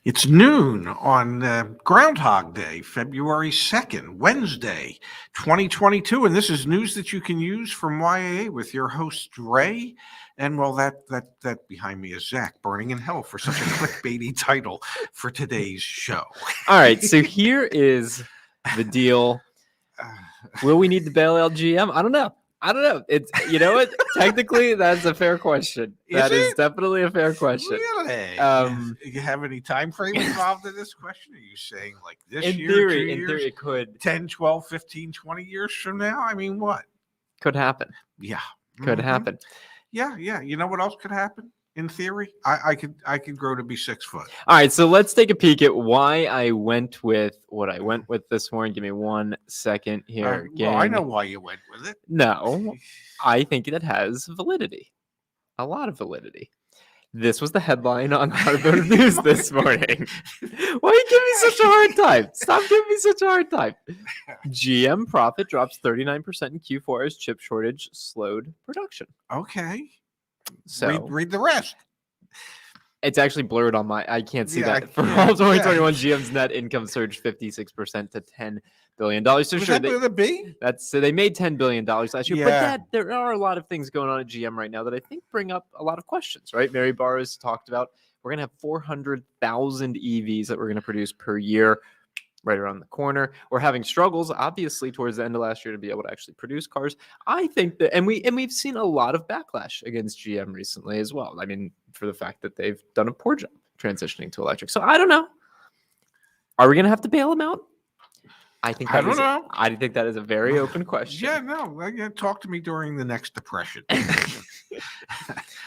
It's noon on Groundhog Day, February 2nd, Wednesday, 2022. And this is news that you can use from YAA with your host, Ray. And well, that behind me is Zach, burning in hell for such a clickbaity title for today's show. All right, so here is the deal. Will we need to bail out GM? I don't know. It's, you know what? Technically, that's a fair question. That is definitely a fair question. Really? You have any time frame involved in this question? Are you saying like this in year, theory, 2 years, in theory, it could 10, 12, 15, 20 years from now? I mean, what? Could happen. Yeah. Could happen. Yeah. You know what else could happen? In theory, I could grow to be 6 foot. All right, so let's take a peek at why I went with what I went with this morning. Give me 1 second here. Well, I know why you went with it. No, I think it has validity, a lot of validity. This was the headline on Automotive News this morning. Why are you giving me such a hard time? Stop giving me such a hard time. GM profit drops 39% in Q4 as chip shortage slowed production. Okay. So read the rest. It's actually blurred on my. I can't see that. For all 2021, GM's net income surged 56% to $10 billion. So Was sure, that with a B? so they made $10 billion last year. Yeah. But there are a lot of things going on at GM right now that I think bring up a lot of questions. Right? Mary Barra's talked about we're gonna have 400,000 EVs that we're gonna produce per year. Right around the corner. We're having struggles, obviously, towards the end of last year to be able to actually produce cars. I think that, and we've seen a lot of backlash against GM recently as well. I mean, for the fact that they've done a poor job transitioning to electric. So I don't know. Are we going to have to bail them out? I think I don't know. I think that is a very open question. Yeah, no. Talk to me during the next depression.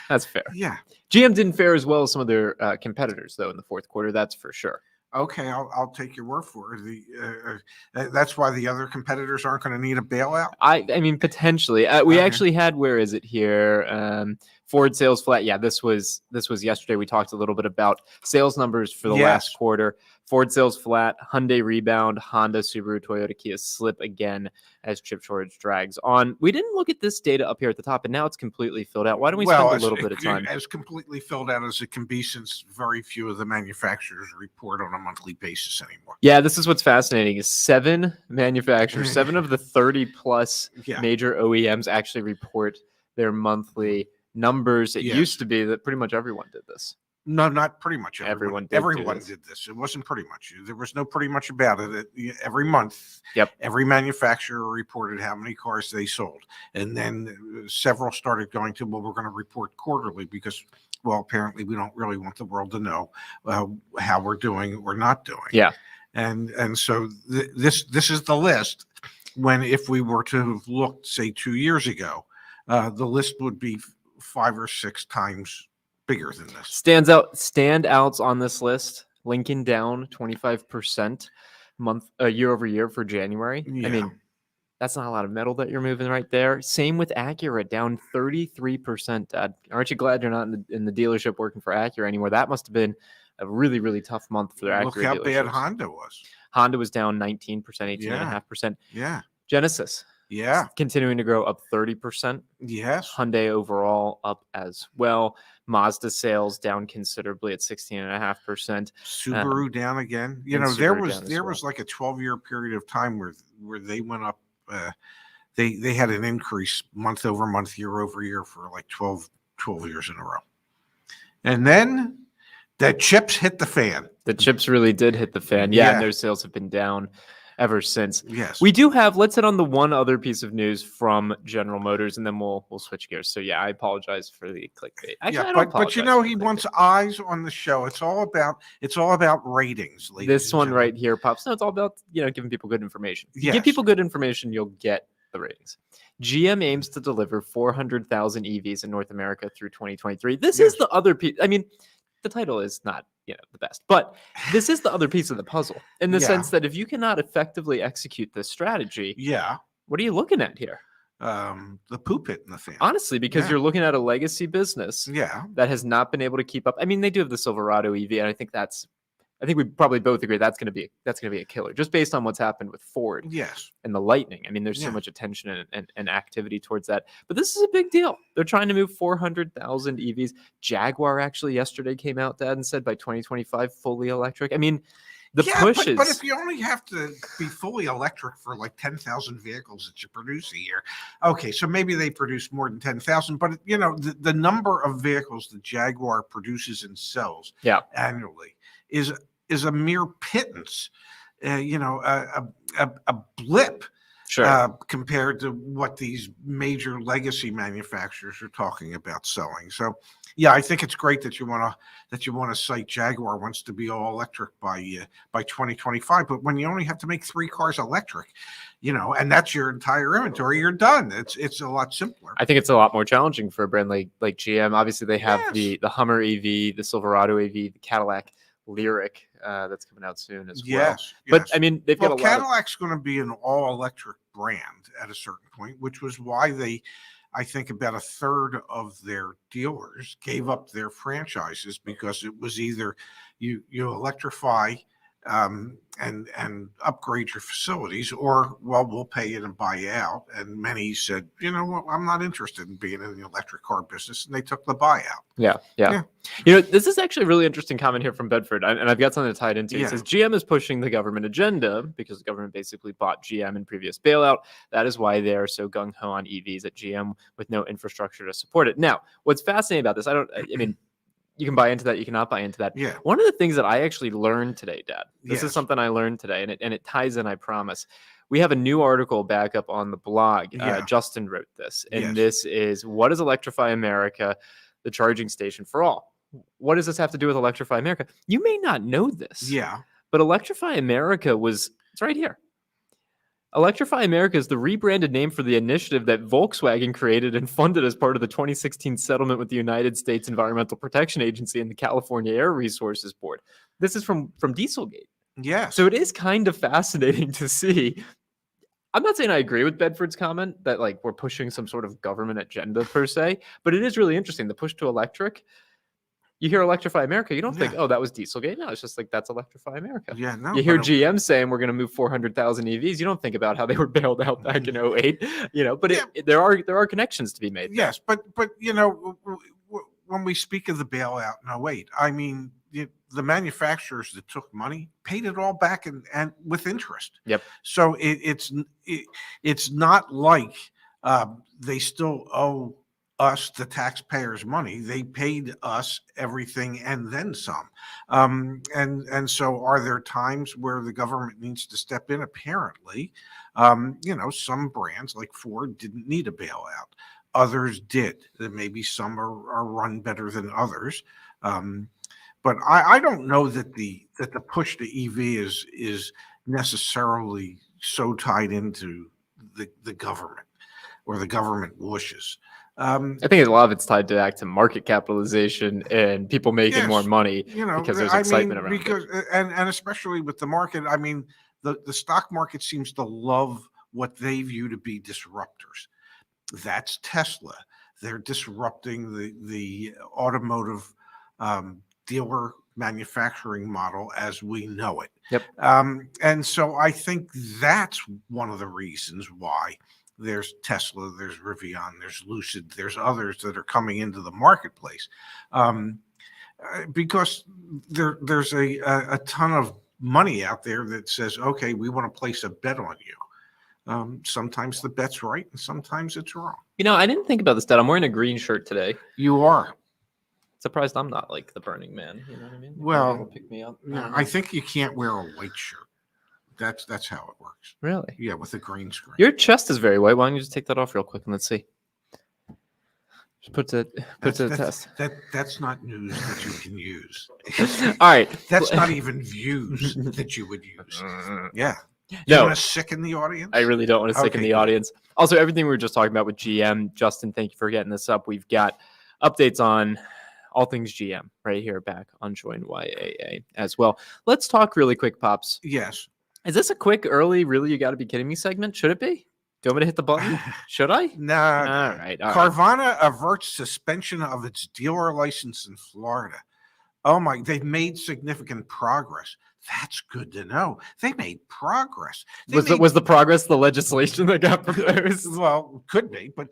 That's fair. Yeah. GM didn't fare as well as some of their competitors, though, in the fourth quarter. That's for sure. Okay, I'll take your word for it. That's why the other competitors aren't going to need a bailout. I mean, potentially. We actually had. Where is it here? Ford sales flat. Yeah, this was yesterday. We talked a little bit about sales numbers for the last quarter. Ford sales flat, Hyundai rebound, Honda, Subaru, Toyota, Kia slip again as chip shortage drags on. We didn't look at this data up here at the top, and now it's completely filled out. Why don't we spend a little bit of time? As completely filled out as it can be, since very few of the manufacturers report on a monthly basis anymore. Yeah, this is what's fascinating is 7 manufacturers, 7 of the 30 plus major OEMs actually report their monthly numbers. It used to be that pretty much everyone did this. No, not pretty much everyone. Everyone did this. It wasn't pretty much. There was no pretty much about it. Every month, every manufacturer reported how many cars they sold. And then several started going to, well, we're going to report quarterly because, well, apparently we don't really want the world to know how we're doing or not doing. Yeah. And so this is the list. When if we were to have looked, say, 2 years ago, the list would be 5 or 6 times bigger than this. Standouts on this list. Lincoln down 25% year over year for January. I mean, that's not a lot of metal that you're moving right there. Same with Acura, down 33%. Aren't you glad you're not in the dealership working for Acura anymore? That must have been a really, really tough month for their Acura. Look how bad Honda was. Honda was down 19%, 18.5%. Yeah. Genesis. Yeah. Continuing to grow up 30%. Yes. Hyundai overall up as well. Mazda sales down considerably at 16.5%. Subaru down again. You know, there was like a 12-year period of time where they went up. They had an increase month over month, year over year for like 12 years in a row. And then the chips hit the fan. The chips really did hit the fan. Yeah. And their sales have been down ever since. Yes. We do have, let's hit on the one other piece of news from General Motors, and then we'll switch gears. So yeah, I apologize for the clickbait. Actually, but you know, he wants eyes on the show. It's all about ratings. This one right here, Pops. No, it's all about, giving people good information. If you give people good information, you'll get the ratings. GM aims to deliver 400,000 EVs in North America through 2023. This is the other piece. I mean, the title is not the best, but this is the other piece of the puzzle in the sense that if you cannot effectively execute this strategy, what are you looking at here? The poop hit in the fan. Honestly, because you're looking at a legacy business that has not been able to keep up. I mean, they do have the Silverado EV, and I think that's I think we probably both agree that's going to be a killer, just based on what's happened with Ford Yes. and the Lightning. I mean, there's so Yeah. much attention and activity towards that. But this is a big deal. They're trying to move 400,000 EVs. Jaguar actually yesterday came out, Dad, and said by 2025 fully electric. I mean, the push is. But if you only have to be fully electric for like 10,000 vehicles that you produce a year, okay, so maybe they produce more than 10,000. But you know, the number of vehicles that Jaguar produces and sells annually is a mere pittance. You know, a blip. Sure. Compared to what these major legacy manufacturers are talking about selling. So, yeah, I think it's great that you want to cite Jaguar wants to be all electric by 2025. But when you only have to make 3 cars electric, you know, and that's your entire inventory, you're done. It's a lot simpler. I think it's a lot more challenging for a brand like GM. Obviously, they have the Hummer EV, the Silverado EV, the Cadillac Lyriq that's coming out soon as well. But I mean, they've got a lot. Cadillac's going to be an all-electric brand at a certain point, which was why I think about a third of their dealers gave up their franchises, because it was either you electrify and upgrade your facilities, or we'll pay you and buy you out. And many said, you know what, I'm not interested in being in the electric car business, and they took the buyout. Yeah. You know, this is actually a really interesting comment here from Bedford, and I've got something to tie it into. It says GM is pushing the government agenda because the government basically bought GM in previous bailout. That is why they are so gung-ho on EVs at GM with no infrastructure to support it. Now, what's fascinating about this, I mean, you can buy into that, you cannot buy into that. Yeah. One of the things that I actually learned today, Dad, this is something I learned today, and it ties in, I promise. We have a new article back up on the blog. Justin wrote this, and this is, what is Electrify America, the charging station for all? What does this have to do with Electrify America? You may not know this. Yeah. But Electrify America it's right here. Electrify America is the rebranded name for the initiative that Volkswagen created and funded as part of the 2016 settlement with the United States Environmental Protection Agency and the California Air Resources Board. This is from Dieselgate. Yeah. So it is kind of fascinating to see. I'm not saying I agree with Bedford's comment that like we're pushing some sort of government agenda per se, but it is really interesting. The push to electric. You hear Electrify America, you don't think, oh, that was Dieselgate. No, it's just like, that's Electrify America. Yeah, no. You hear GM saying we're going to move 400,000 EVs. You don't think about how they were bailed out back in 08, you know, but there are connections to be made. Yes, but you know, when we speak of the bailout in 08, I mean, the manufacturers that took money paid it all back and with interest. Yep. So it's not like they still owe us, the taxpayers, money. They paid us everything and then some. And so are there times where the government needs to step in? Apparently, you know, some brands like Ford didn't need a bailout. Others did. Maybe some are run better than others. But I don't know that the push to EV is necessarily so tied into the government or the government wishes. I think a lot of it's tied to market capitalization and people making more money, you know, because there's excitement around it. And especially with the market, I mean, the stock market seems to love what they view to be disruptors. That's Tesla. They're disrupting the automotive dealer manufacturing model as we know it. Yep. And so I think that's one of the reasons why there's Tesla, there's Rivian, there's Lucid, there's others that are coming into the marketplace, because there's a ton of money out there that says, okay, we want to place a bet on you. Sometimes the bet's right and sometimes it's wrong. You know, I didn't think about this, Dad. I'm wearing a green shirt today. You are. Surprised I'm not like the Burning Man. You know what I mean? Well, pick me up. I think you can't wear a white shirt. That's how it works. Really? Yeah, with a green screen. Your chest is very white. Why don't you just take that off real quick and let's see? Just put it to the test. That's not news that you can use. All right. That's not even views that you would use. Yeah. You want to sicken the audience? I really don't want to sicken the audience. Also, everything we were just talking about with GM, Justin, thank you for getting this up. We've got updates on all things GM right here back on Join YAA as well. Let's talk really quick, Pops. Yes. Is this a quick, early, really, you got to be kidding me segment? Should it be? Do you want me to hit the button? Should I? No. All right. Carvana averts suspension of its dealer license in Florida. Oh my, they've made significant progress. That's good to know. They made progress. Was the progress the legislation that got proposed? Well, could be, but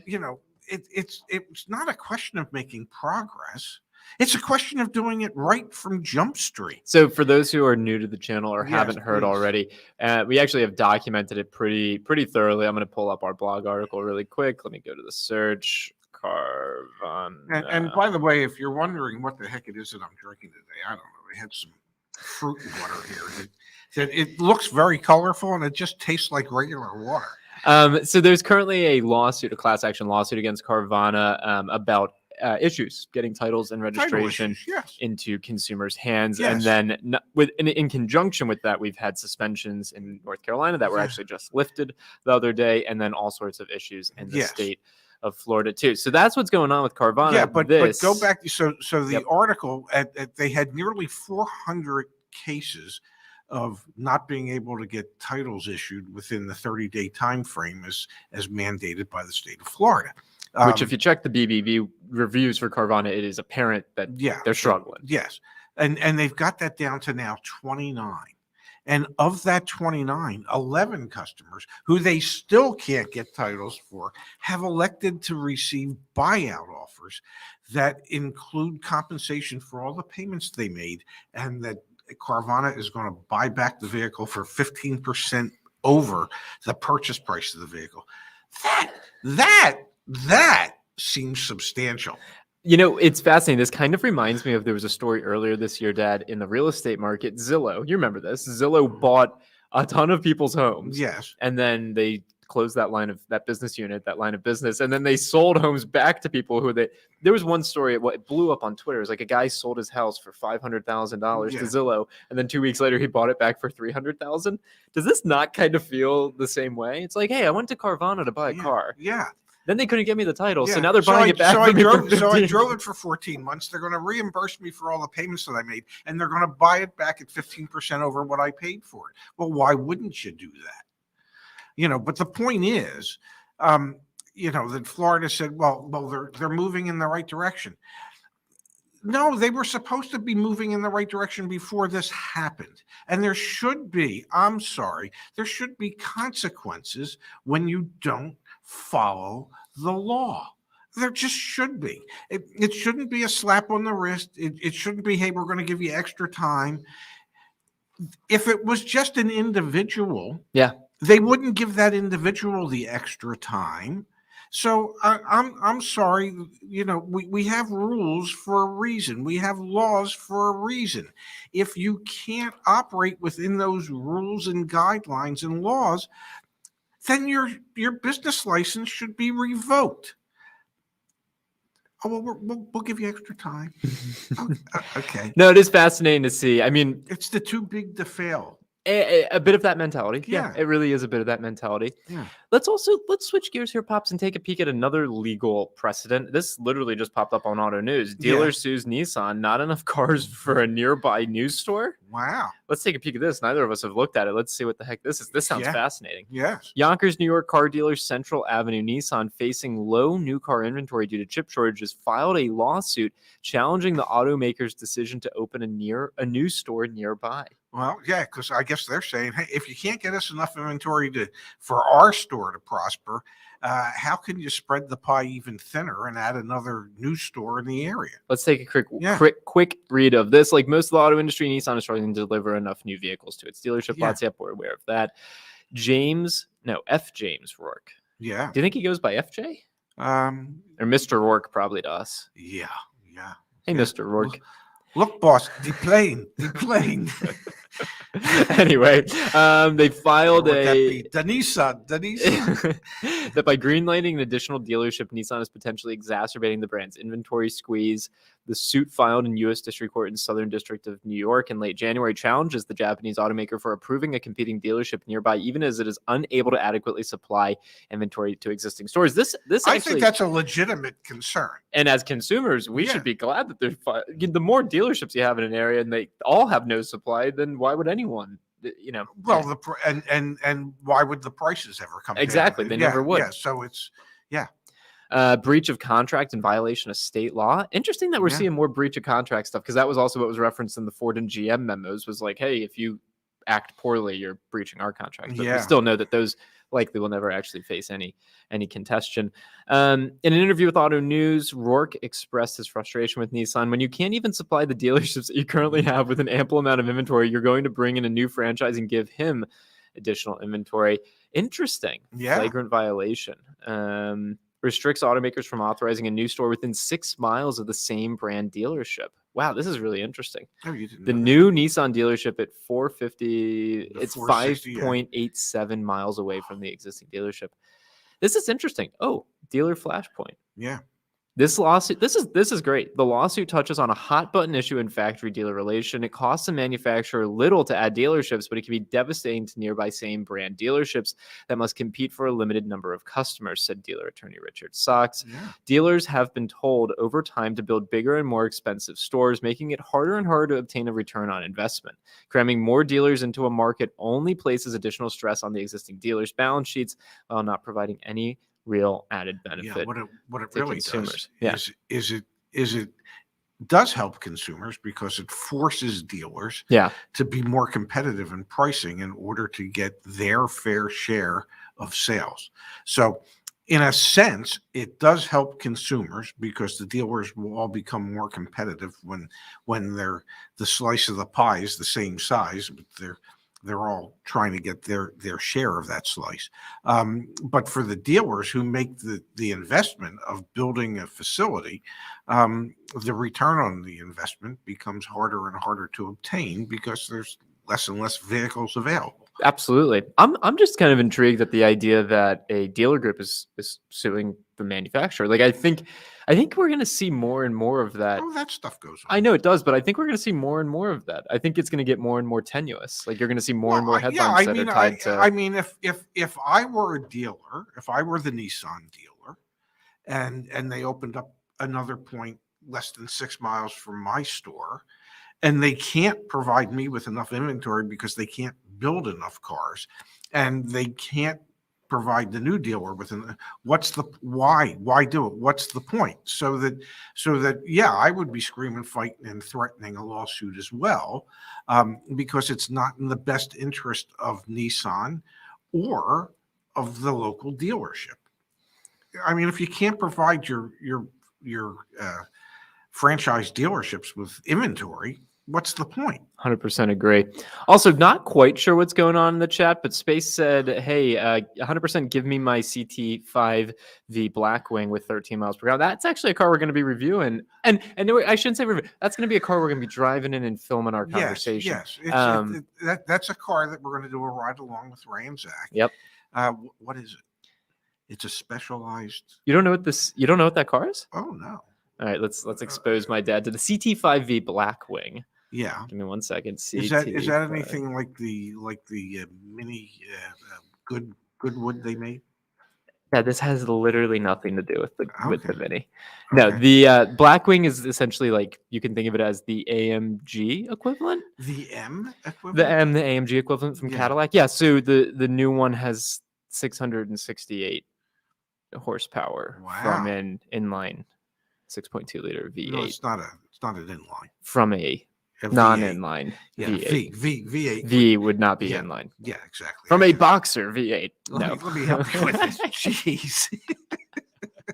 it's not a question of making progress. It's a question of doing it right from Jump Street. So for those who are new to the channel or Yes, haven't heard please. already, we actually have documented it pretty thoroughly. I'm going to pull up our blog article really quick. Let me go to the search. Carvana. And by the way, if you're wondering what the heck it is that I'm drinking today, I don't know. I had some fruit water here. It looks very colorful and it just tastes like regular water. So there's currently a class action lawsuit against Carvana about issues getting titles and registration yes. into consumers' hands. Yes. And then in conjunction with that, we've had suspensions in North Carolina that were actually just lifted the other day, and then all sorts of issues in the state of Florida too. So that's what's going on with Carvana. Yeah, but go back. So the article, they had nearly 400 cases of not being able to get titles issued within the 30-day time frame as mandated by the state of Florida. Which, if you check the BBB reviews for Carvana, it is apparent that they're struggling. Yes, and they've got that down to now 29. And of that 29, 11 customers who they still can't get titles for have elected to receive buyout offers that include compensation for all the payments they made, and that Carvana is going to buy back the vehicle for 15% over the purchase price of the vehicle. That seems substantial. You know, it's fascinating. This kind of reminds me of, there was a story earlier this year, Dad, in the real estate market. Zillow, you remember this? Zillow bought a ton of people's homes. Yes. And then they closed that business unit, that line of business. And then they sold homes back to people there was one story, it blew up on Twitter. It was like a guy sold his house for $500,000 to Zillow. And then 2 weeks later, he bought it back for $300,000. Does this not kind of feel the same way? It's like, hey, I went to Carvana to buy a car. Yeah. Then they couldn't get me the title, so now they're buying it back. So I drove it for 14 months. They're going to reimburse me for all the payments that I made, and they're going to buy it back at 15% over what I paid for it. Well, why wouldn't you do that? But the point is, that Florida said, well, they're moving in the right direction. No, they were supposed to be moving in the right direction before this happened. And there should be consequences when you don't follow the law. There just should be. It shouldn't be a slap on the wrist. It shouldn't be, hey, we're going to give you extra time. If it was just an individual, they wouldn't give that individual the extra time. So I'm sorry, we have rules for a reason. We have laws for a reason. If you can't operate within those rules and guidelines and laws, then your business license should be revoked. Oh, well, we'll give you extra time. Okay. No, it is fascinating to see. I mean, it's the too big to fail. A bit of that mentality. Yeah, it really is a bit of that mentality. Yeah. Let's switch gears here, Pops, and take a peek at another legal precedent. This literally just popped up on Auto News. Dealer sues Nissan, not enough cars for a nearby news store. Wow. Let's take a peek at this. Neither of us have looked at it. Let's see what the heck this is. This sounds fascinating. Yes. Yonkers, New York car dealer Central Avenue Nissan, facing low new car inventory due to chip shortages, filed a lawsuit challenging the automaker's decision to open a new store nearby. Well, yeah, because I guess they're saying, hey, if you can't get us enough inventory for our store to prosper, how can you spread the pie even thinner and add another new store in the area? Let's take a quick read of this. Like most of the auto industry, Nissan is struggling to deliver enough new vehicles to its dealership lots. Yep, we're aware of that. F. James Rourke. Yeah. Do you think he goes by FJ? Or Mr. Rourke, probably to us. Yeah. Hey, Mr. Rourke. Look, boss, the plane. Anyway, they filed the Nissan. That by greenlighting an additional dealership, Nissan is potentially exacerbating the brand's inventory squeeze. The suit filed in U.S. District Court in Southern District of New York in late January challenges the Japanese automaker for approving a competing dealership nearby, even as it is unable to adequately supply inventory to existing stores. I think that's a legitimate concern. And as consumers, we should be glad that the more dealerships you have in an area and they all have no supply, then why would anyone? Well, and why would the prices ever come down? Exactly, they never would. Yeah, so it's Breach of contract and violation of state law. Interesting that we're seeing more breach of contract stuff, because that was also what was referenced in the Ford and GM memos, was like, hey, if you act poorly, you're breaching our contract. But we still know that those likely will never actually face any contention. In an interview with Auto News, Rourke expressed his frustration with Nissan. When you can't even supply the dealerships that you currently have with an ample amount of inventory, you're going to bring in a new franchise and give him additional inventory. Interesting. Flagrant violation. Restricts automakers from authorizing a new store within 6 miles of the same brand dealership. Wow, this is really interesting. The new Nissan dealership at 450, it's 5.87 miles away from the existing dealership. This is interesting. Oh, dealer flashpoint. Yeah. This lawsuit, this is great. The lawsuit touches on a hot button issue in factory-dealer relation. It costs the manufacturer little to add dealerships, but it can be devastating to nearby same brand dealerships that must compete for a limited number of customers, said dealer attorney Richard Sachs. Dealers have been told over time to build bigger and more expensive stores, making it harder and harder to obtain a return on investment. Cramming more dealers into a market only places additional stress on the existing dealers' balance sheets while not providing any real added benefit. What it really consumers. does is it does help consumers, because it forces dealers to be more competitive in pricing in order to get their fair share of sales. So in a sense, it does help consumers, because the dealers will all become more competitive when the slice of the pie is the same size, but they're all trying to get their share of that slice. But for the dealers who make the investment of building a facility, the return on the investment becomes harder and harder to obtain, because there's less and less vehicles available. Absolutely. I'm just kind of intrigued at the idea that a dealer group is suing the manufacturer. Like, I think we're going to see more and more of that. Oh, that stuff goes on. I know it does, but I think we're going to see more and more of that. I think it's going to get more and more tenuous. Like, you're going to see more and more headlines that are tied to. I mean, if I were a dealer, if I were the Nissan dealer, and they opened up another point less than 6 miles from my store, and they can't provide me with enough inventory because they can't build enough cars, and they can't provide the new dealer with why do it? What's the point? So that I would be screaming, fighting, and threatening a lawsuit as well, because it's not in the best interest of Nissan or of the local dealership. I mean, if you can't provide your franchise dealerships with inventory, what's the point? 100% agree. Also, not quite sure what's going on in the chat, but Space said, hey, 100% give me my CT5V Blackwing with 13 miles per hour. That's actually a car we're going to be reviewing. And I shouldn't say review. That's going to be a car we're going to be driving in and filming our conversation. Yes. That's a car that we're going to do a ride along with Ray and Zach. Yep. What is it? It's a specialized. You don't know what that car is? Oh, no. All right, let's expose my dad to the CT5V Blackwing. Yeah. Give me 1 second. Is that anything like the mini Goodwood they made? Yeah, this has literally nothing to do with the Mini. No, the Blackwing is essentially, like, you can think of it as the AMG equivalent. The M equivalent? The AMG equivalent from Cadillac. Yeah, so the new one has 668 horsepower from an inline 6.2 liter V8. No, it's not an inline. From a non-inline V8. V8. V would not be inline. Yeah, exactly. From a Boxer V8. Let me help you with this. Jeez.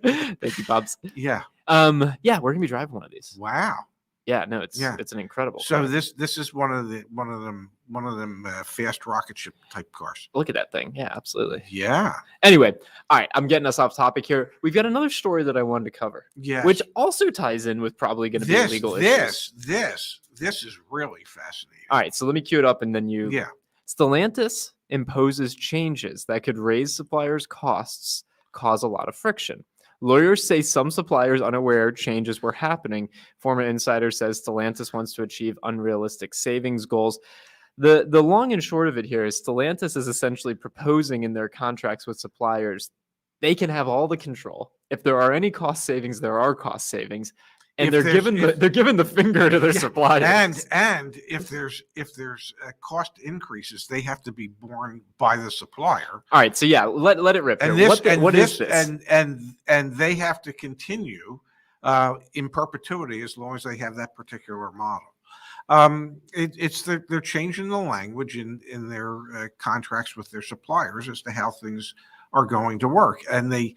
Thank you, Bobs. Yeah. Yeah, we're gonna be driving one of these. Wow. Yeah, no, it's an incredible So car. this is one of them fast rocket ship type cars. Look at that thing. Yeah, absolutely. Yeah. Anyway, all right, I'm getting us off topic here. We've got another story that I wanted to cover. Yeah. Which also ties in with probably going to be legal issues. This is really fascinating. All right, so let me cue it up and then you. Yeah. Stellantis imposes changes that could raise suppliers' costs, cause a lot of friction. Lawyers say some suppliers unaware changes were happening. Former insider says Stellantis wants to achieve unrealistic savings goals. The long and short of it here is Stellantis is essentially proposing in their contracts with suppliers, they can have all the control. If there are any cost savings, there are cost savings. And if they're giving the finger to their suppliers. And if there's cost increases, they have to be borne by the supplier. All right, so yeah, let it rip. And here. this, What is this? And they have to continue in perpetuity as long as they have that particular model. They're changing the language in their contracts with their suppliers as to how things are going to work, and they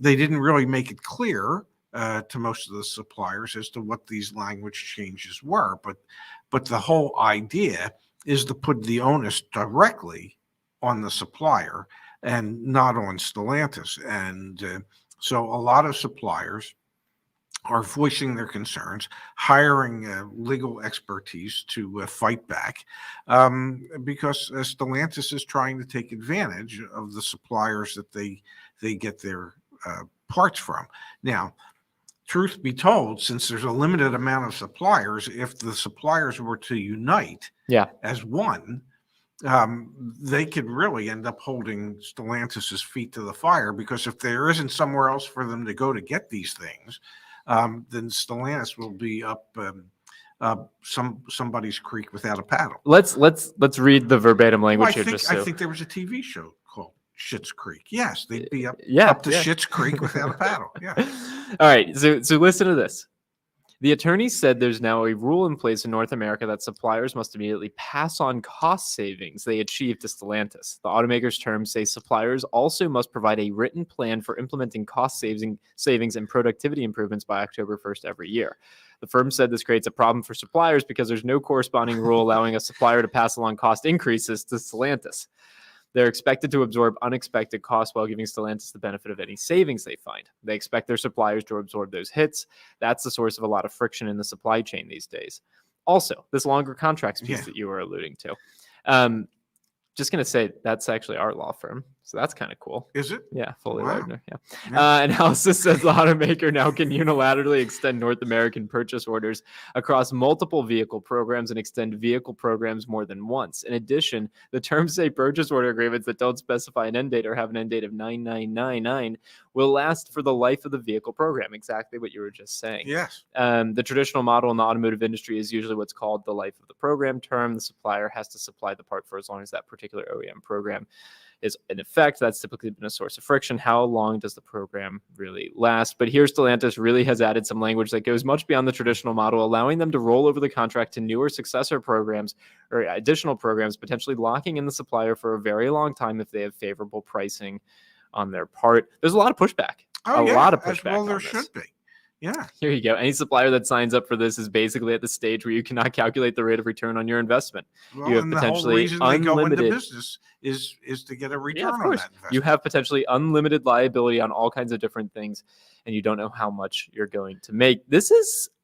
didn't really make it clear to most of the suppliers as to what these language changes were, but the whole idea is to put the onus directly on the supplier and not on Stellantis. And so a lot of suppliers are voicing their concerns, hiring legal expertise to fight back, because Stellantis is trying to take advantage of the suppliers that they get their parts from. Now, truth be told, since there's a limited amount of suppliers, if the suppliers were to unite as one, they could really end up holding Stellantis's feet to the fire, because if there isn't somewhere else for them to go to get these things, then Stellantis will be up somebody's creek without a paddle. Let's read the verbatim language here. I think there was a TV show called Schitt's Creek. Yes, they'd be up to Schitt's Creek without a paddle. Yeah. All right. So listen to this. The attorney said there's now a rule in place in North America that suppliers must immediately pass on cost savings they achieve to Stellantis. The automaker's terms say suppliers also must provide a written plan for implementing cost savings and productivity improvements by October 1st every year. The firm said this creates a problem for suppliers because there's no corresponding rule allowing a supplier to pass along cost increases to Stellantis. They're expected to absorb unexpected costs while giving Stellantis the benefit of any savings they find. They expect their suppliers to absorb those hits. That's the source of a lot of friction in the supply chain these days. Also, this longer contracts piece that you were alluding to. Just going to say that's actually our law firm. So that's kind of cool. Is it? Yeah, Foley Lardner. Yeah. Analysis says the automaker now can unilaterally extend North American purchase orders across multiple vehicle programs and extend vehicle programs more than once. In addition, the terms say purchase order agreements that don't specify an end date or have an end date of 9999 will last for the life of the vehicle program. Exactly what you were just saying. Yes. The traditional model in the automotive industry is usually what's called the life of the program term. The supplier has to supply the part for as long as that particular OEM program is in effect. That's typically been a source of friction. How long does the program really last? But here Stellantis really has added some language that goes much beyond the traditional model, allowing them to roll over the contract to newer successor programs or additional programs, potentially locking in the supplier for a very long time if they have favorable pricing on their part. There's a lot of pushback. A lot of pushback. Well, there should be. Yeah. Here you go. Any supplier that signs up for this is basically at the stage where you cannot calculate the rate of return on your investment. Well, you have and potentially the whole reason unlimited they go into business is to get a return on that investment. You have potentially unlimited liability on all kinds of different things, and you don't know how much you're going to make.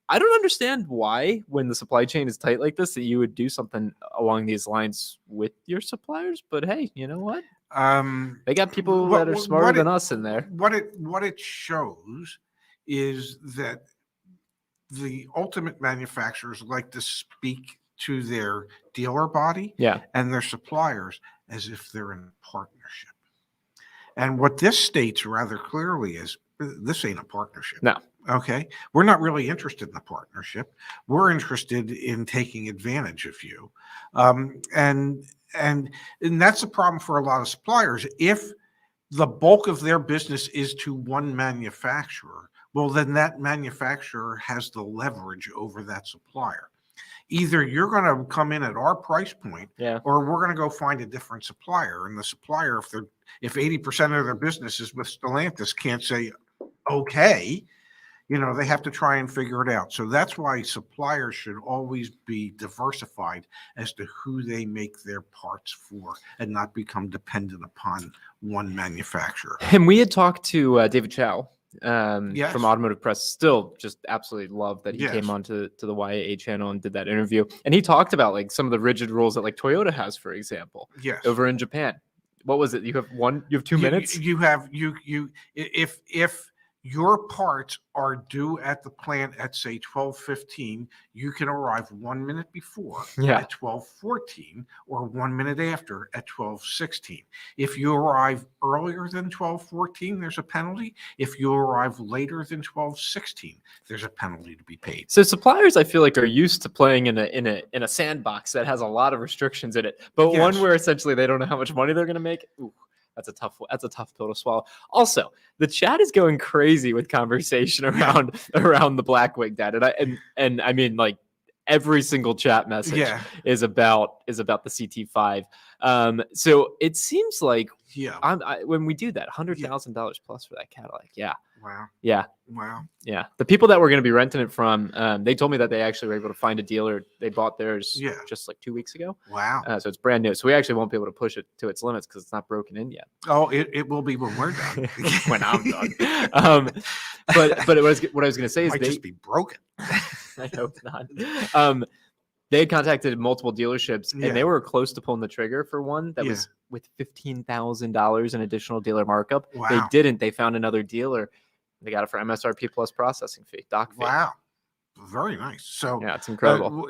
I don't understand why, when the supply chain is tight like this, that you would do something along these lines with your suppliers. But hey, you know what? They got people that are smarter than us in there. What it shows is that the ultimate manufacturers like to speak to their dealer body and their suppliers as if they're in a partnership. And what this states rather clearly is this ain't a partnership. No. Okay. We're not really interested in the partnership. We're interested in taking advantage of you. And that's a problem for a lot of suppliers. If the bulk of their business is to one manufacturer, well, then that manufacturer has the leverage over that supplier. Either you're going to come in at our price point, or we're going to go find a different supplier. And the supplier, if 80% of their business is with Stellantis, can't say, okay, they have to try and figure it out. So that's why suppliers should always be diversified as to who they make their parts for and not become dependent upon one manufacturer. And we had talked to David Chow. Yes. From Automotive Press. Still just absolutely love that he came on to the YAA channel and did that interview. And he talked about like some of the rigid rules that like Toyota has, for example, over in Japan. What was it? You have 2 minutes. If your parts are due at the plant at say 12:15, you can arrive 1 minute before Yeah. at 12:14 or 1 minute after at 12:16. If you arrive earlier than 12:14, there's a penalty. If you arrive later than 12:16, there's a penalty to be paid. So suppliers, I feel like, are used to playing in a sandbox that has a lot of restrictions in it, but one Yes. where essentially they don't know how much money they're going to make. Ooh, that's a tough pill to swallow. Also, the chat is going crazy with conversation around the Blackwing dad, and I mean, like, every single chat message is about the CT5. So it seems like when we do that, $100,000 plus for that Cadillac. Yeah. Wow. Yeah. Wow. Yeah. The people that were going to be renting it from, they told me that they actually were able to find a dealer. They bought theirs just like 2 weeks ago. Wow. So it's brand new. So we actually won't be able to push it to its limits because it's not broken in yet. Oh, it will be when we're done. When I'm done. But what I was going to say is might just be broken. I hope not. They had contacted multiple dealerships, and they were close to pulling the trigger for one that was with $15,000 in additional dealer markup. Wow. They didn't. They found another dealer. They got it for MSRP plus processing fee, doc fee. Wow. Very nice. So yeah, it's incredible.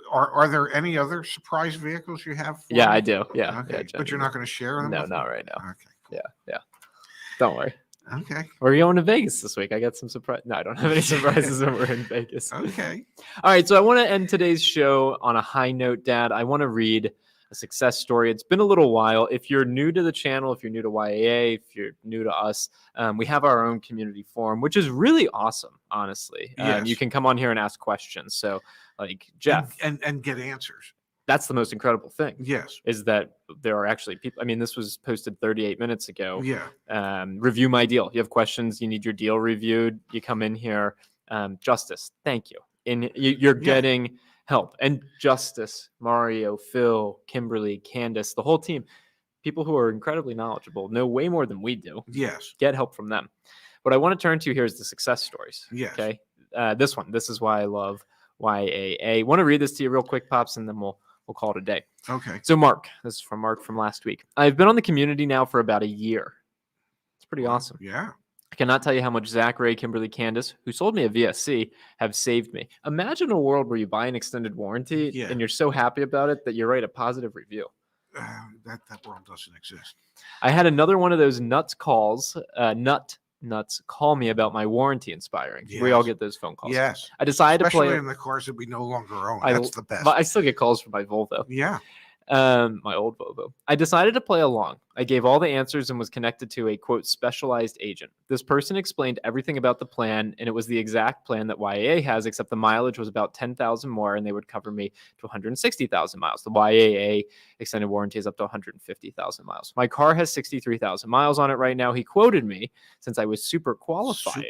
Are there any other surprise vehicles you have? Yeah, I do. Yeah. Okay. Yeah, but you're not going to share them? No, not right now. Okay. Cool. Yeah. Don't worry. Okay. We're going to Vegas this week. I got some surprise. No, I don't have any surprises when we're in Vegas. Okay. All right. So I want to end today's show on a high note, Dad. I want to read a success story. It's been a little while. If you're new to the channel, if you're new to YAA, if you're new to us, we have our own community forum, which is really awesome, honestly. You can come on here and ask questions. So, like, Jeff. And get answers. That's the most incredible thing. Yes. Is that there are actually people. I mean, this was posted 38 minutes ago. Yeah. Review my deal. You have questions. You need your deal reviewed. You come in here. Justice, thank you. You're getting help. And Justice, Mario, Phil, Kimberly, Candace, the whole team, people who are incredibly knowledgeable, know way more than we do. Yes. Get help from them. What I want to turn to here is the success stories. Yes. Okay. This is why I love YAA. Want to read this to you real quick, Pops, and then we'll call it a day. Okay. So Mark, this is from Mark from last week. I've been on the community now for about a year. It's pretty awesome. Yeah. I cannot tell you how much Zach, Ray, Kimberly, Candace, who sold me a VSC, have saved me. Imagine a world where you buy an extended warranty and you're so happy about it that you write a positive review. That world doesn't exist. I had another one of those nuts call me about my warranty expiring. Yes. We all get those phone calls. Yes. I decided Especially to play in the cars that we no longer own. That's the best. I still get calls from my Volvo. Yeah. My old Volvo. I decided to play along. I gave all the answers and was connected to a, quote, specialized agent. This person explained everything about the plan, and it was the exact plan that YAA has, except the mileage was about 10,000 more, and they would cover me to 160,000 miles. The YAA extended warranty is up to 150,000 miles. My car has 63,000 miles on it right now. He quoted me, since I was super qualified,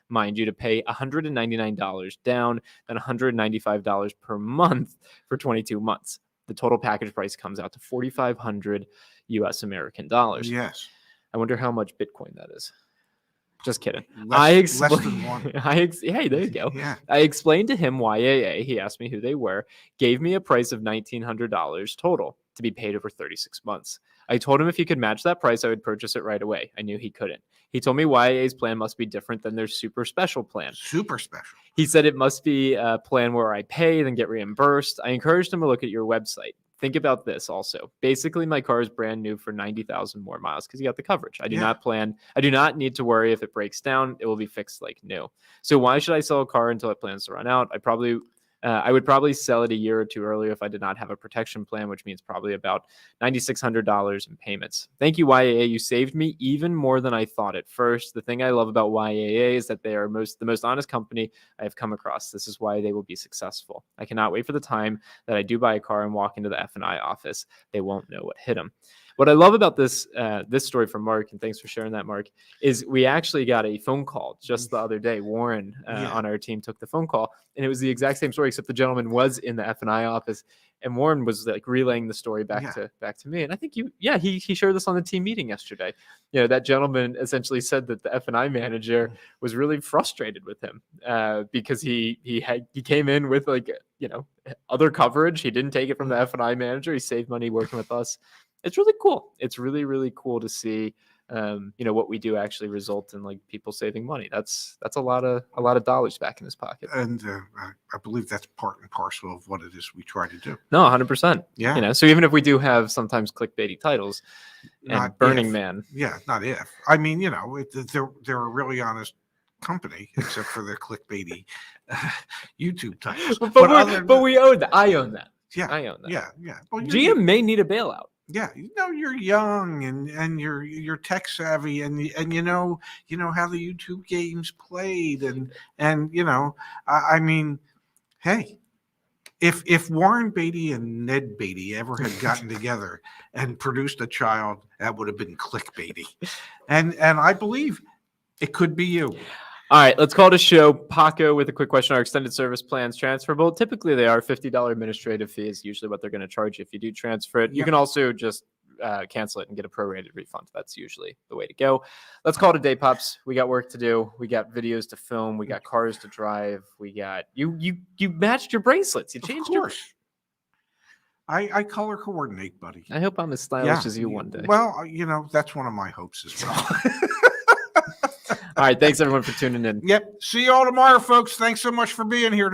mind you, to pay $199 down and $195 per month for 22 months. The total package price comes out to $4,500 US American dollars. Yes. I wonder how much Bitcoin that is. Just kidding. Less than one. Hey, there you go. Yeah. I explained to him YAA. He asked me who they were, gave me a price of $1,900 total to be paid over 36 months. I told him if he could match that price, I would purchase it right away. I knew he couldn't. He told me YAA's plan must be different than their super special plan. Super special. He said it must be a plan where I pay, then get reimbursed. I encouraged him to look at your website. Think about this also. Basically, my car is brand new for 90,000 more miles because you got the coverage. I do not need to worry if it breaks down. It will be fixed like new. So why should I sell a car until it plans to run out? I would probably sell it a year or two earlier if I did not have a protection plan, which means probably about $9,600 in payments. Thank you, YAA. You saved me even more than I thought at first. The thing I love about YAA is that they are the most honest company I have come across. This is why they will be successful. I cannot wait for the time that I do buy a car and walk into the F&I office. They won't know what hit them. What I love about this story from Mark, and thanks for sharing that, Mark, is we actually got a phone call just the other day. Warren on our team took the phone call, and it was the exact same story, except the gentleman was in the F&I office, and Warren was like relaying the story back to me. And I think he shared this on the team meeting yesterday. You know, that gentleman essentially said that the F&I manager was really frustrated with him because he came in with other coverage. He didn't take it from the F&I manager. He saved money working with us. It's really cool. It's really, really cool to see what we do actually result in like people saving money. That's a lot of dollars back in his pocket. And I believe that's part and parcel of what it is we try to do. No, 100%. Yeah. So even if we do have sometimes clickbaity titles and Not Burning if. Man. Yeah, not if. I mean, they're a really honest company, except for their clickbaity YouTube titles. But we own that. I own that. Yeah, I own that. Yeah. Well, GM may need a bailout. Yeah, you're young and you're tech savvy and you know how the YouTube games played and I mean, hey, if Warren Beatty and Ned Beatty ever had gotten together and produced a child, that would have been clickbaity, and I believe it could be you. All right, let's call it a show. Paco with a quick question. Are extended service plans transferable? Typically, they are. $50 administrative fee is usually what they're going to charge you if you do transfer it. You can also just cancel it and get a prorated refund. That's usually the way to go. Let's call it a day, Pops. We got work to do. We got videos to film. We got cars to drive. We got you matched your bracelets. You changed your. I color coordinate, buddy. I hope I'm as stylish as you one day. Well, that's one of my hopes as well. All right. Thanks, everyone, for tuning in. Yep. See you all tomorrow, folks. Thanks so much for being here.